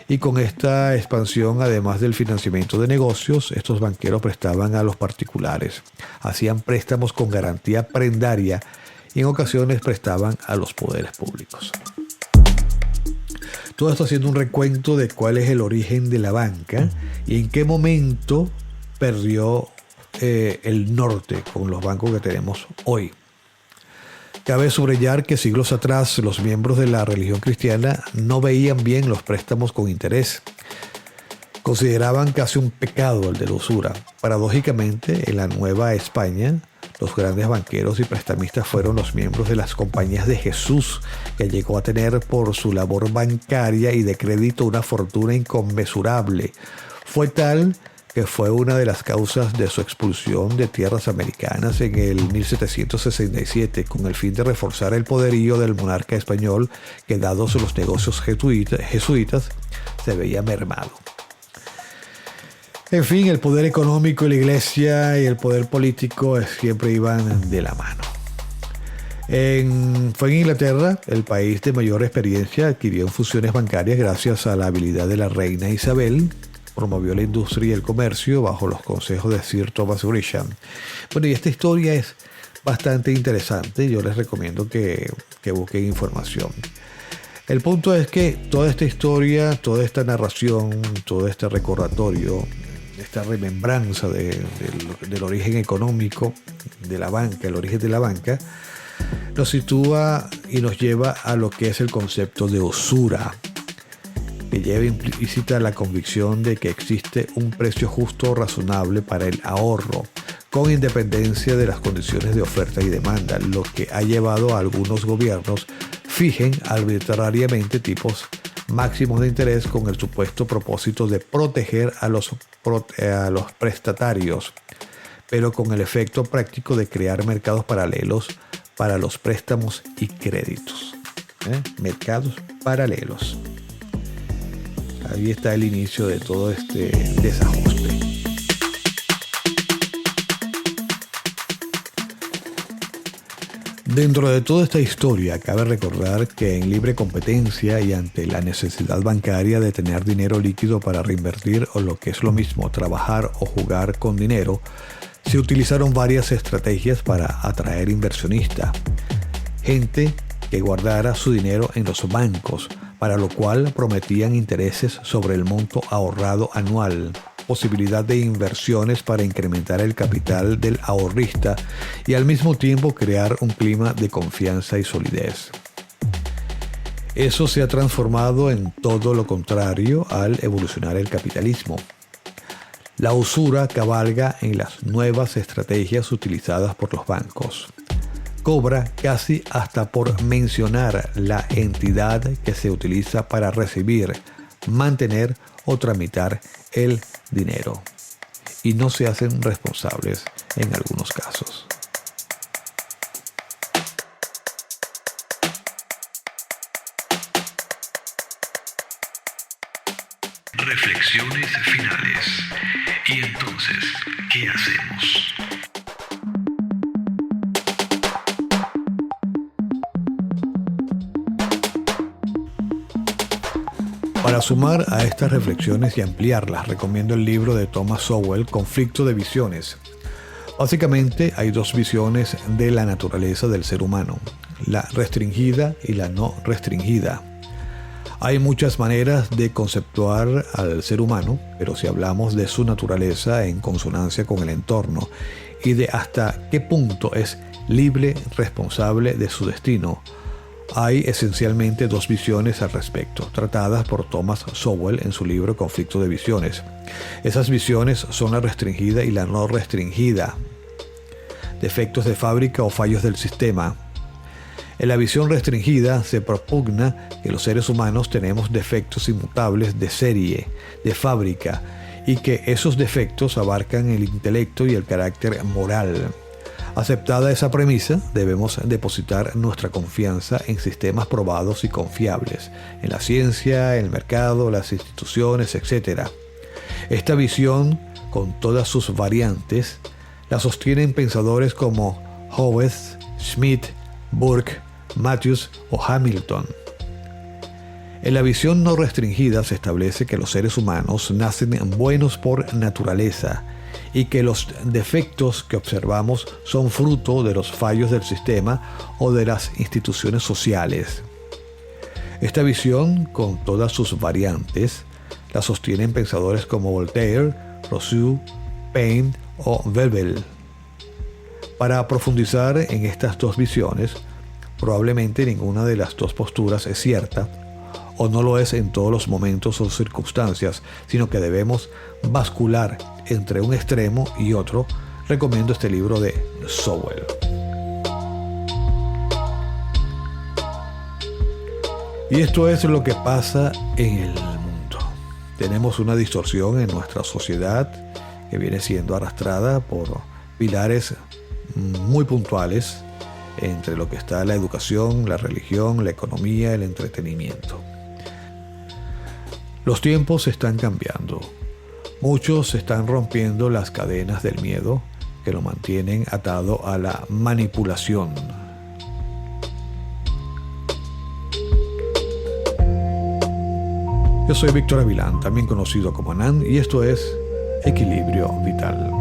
y con esta expansión, además del financiamiento de negocios, estos banqueros prestaban a los particulares, hacían préstamos con garantía prendaria y en ocasiones prestaban a los poderes públicos. Todo esto haciendo un recuento de cuál es el origen de la banca y en qué momento perdió el norte con los bancos que tenemos hoy. Cabe subrayar que siglos atrás los miembros de la religión cristiana no veían bien los préstamos con interés. Consideraban casi un pecado el de la usura. Paradójicamente, en la Nueva España, los grandes banqueros y prestamistas fueron los miembros de las compañías de Jesús, que llegó a tener por su labor bancaria y de crédito una fortuna inconmensurable. Fue tal que fue una de las causas de su expulsión de tierras americanas en el 1767, con el fin de reforzar el poderío del monarca español que, dados los negocios jesuitas, se veía mermado. En fin, el poder económico y la iglesia y el poder político siempre iban de la mano. Fue en Inglaterra, el país de mayor experiencia, adquirió fusiones bancarias gracias a la habilidad de la reina Isabel. Promovió la industria y el comercio bajo los consejos de Sir Thomas Gresham. Bueno, y esta historia es bastante interesante. Yo les recomiendo que busquen información. El punto es que toda esta historia, toda esta narración, todo este recordatorio, esta remembranza del origen económico de la banca, el origen de la banca, nos sitúa y nos lleva a lo que es el concepto de usura, que lleva implícita la convicción de que existe un precio justo o razonable para el ahorro, con independencia de las condiciones de oferta y demanda, lo que ha llevado a algunos gobiernos fijen arbitrariamente tipos máximos de interés con el supuesto propósito de proteger a los prestatarios, pero con el efecto práctico de crear mercados paralelos para los préstamos y créditos. Mercados paralelos. Ahí está el inicio de todo este desajuste. Dentro de toda esta historia, cabe recordar que en libre competencia y ante la necesidad bancaria de tener dinero líquido para reinvertir o lo que es lo mismo, trabajar o jugar con dinero, se utilizaron varias estrategias para atraer inversionistas. Gente que guardara su dinero en los bancos, para lo cual prometían intereses sobre el monto ahorrado anual, posibilidad de inversiones para incrementar el capital del ahorrista y al mismo tiempo crear un clima de confianza y solidez. Eso se ha transformado en todo lo contrario al evolucionar el capitalismo. La usura cabalga en las nuevas estrategias utilizadas por los bancos. Cobra casi hasta por mencionar la entidad que se utiliza para recibir, mantener o tramitar el dinero. Y no se hacen responsables en algunos casos. Reflexiones finales. ¿Y entonces qué hacemos? Para sumar a estas reflexiones y ampliarlas, recomiendo el libro de Thomas Sowell, Conflicto de Visiones. Básicamente hay dos visiones de la naturaleza del ser humano, la restringida y la no restringida. Hay muchas maneras de conceptuar al ser humano, pero si hablamos de su naturaleza en consonancia con el entorno y de hasta qué punto es libre, responsable de su destino, hay esencialmente dos visiones al respecto, tratadas por Thomas Sowell en su libro Conflicto de Visiones. Esas visiones son la restringida y la no restringida, defectos de fábrica o fallos del sistema. En la visión restringida se propugna que los seres humanos tenemos defectos inmutables de serie, de fábrica, y que esos defectos abarcan el intelecto y el carácter moral. Aceptada esa premisa, debemos depositar nuestra confianza en sistemas probados y confiables, en la ciencia, el mercado, las instituciones, etc. Esta visión, con todas sus variantes, la sostienen pensadores como Hobbes, Schmidt, Burke, Matthews o Hamilton. En la visión no restringida se establece que los seres humanos nacen buenos por naturaleza y que los defectos que observamos son fruto de los fallos del sistema o de las instituciones sociales. Esta visión, con todas sus variantes, la sostienen pensadores como Voltaire, Rousseau, Paine o Bebel. Para profundizar en estas dos visiones, probablemente ninguna de las dos posturas es cierta, o no lo es en todos los momentos o circunstancias, sino que debemos bascular entre un extremo y otro. Recomiendo este libro de Sowell. Y esto es lo que pasa en el mundo. Tenemos una distorsión en nuestra sociedad que viene siendo arrastrada por pilares muy puntuales entre lo que está la educación, la religión, la economía, el entretenimiento. Los tiempos están cambiando. Muchos están rompiendo las cadenas del miedo que lo mantienen atado a la manipulación. Yo soy Víctor Avilán, también conocido como Anand, y esto es Equilibrio Vital.